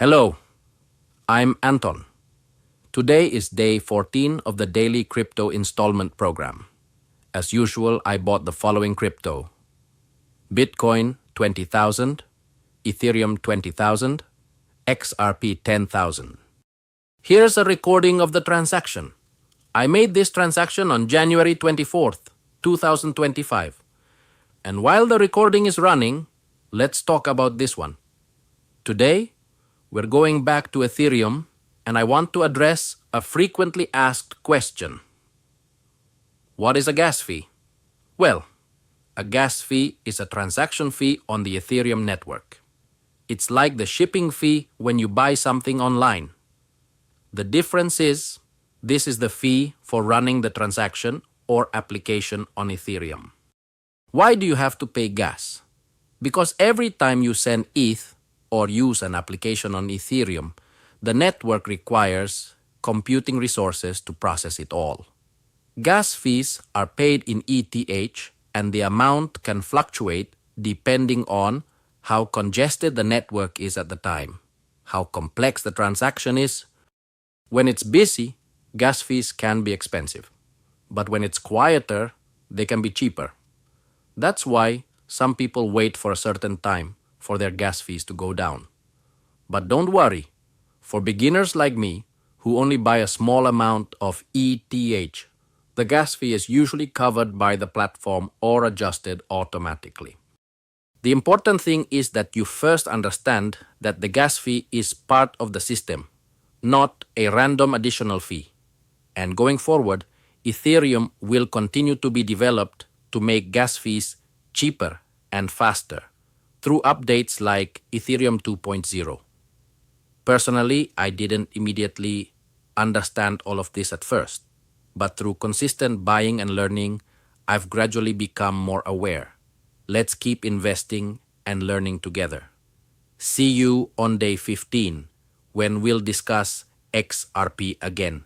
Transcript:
Hello, I'm Anton. Today is day 14 of the Daily Crypto installment program. As usual, I bought the following crypto: Bitcoin 20,000, Ethereum 20,000, XRP 10,000. Here's a recording of the transaction. I made this transaction on January 24th, 2025. And while the recording is running, let's talk about this one. Today, we're going back to Ethereum, and I want to address a frequently asked question. What is a gas fee? Well, a gas fee is a transaction fee on the Ethereum network. It's like the shipping fee when you buy something online. The difference is, this is the fee for running the transaction or application on Ethereum. Why do you have to pay gas? Because every time you send ETH or use an application on Ethereum, the network requires computing resources to process it all. Gas fees are paid in ETH, and the amount can fluctuate depending on how congested the network is at the time, how complex the transaction is. When it's busy, gas fees can be expensive. But when it's quieter, they can be cheaper. That's why some people wait for a certain time for their gas fees to go down. But don't worry, for beginners like me, who only buy a small amount of ETH, the gas fee is usually covered by the platform or adjusted automatically. The important thing is that you first understand that the gas fee is part of the system, not a random additional fee. And going forward, Ethereum will continue to be developed to make gas fees cheaper and faster through updates like Ethereum 2.0. Personally, I didn't immediately understand all of this at first, but through consistent buying and learning, I've gradually become more aware. Let's keep investing and learning together. See you on day 15, when we'll discuss XRP again.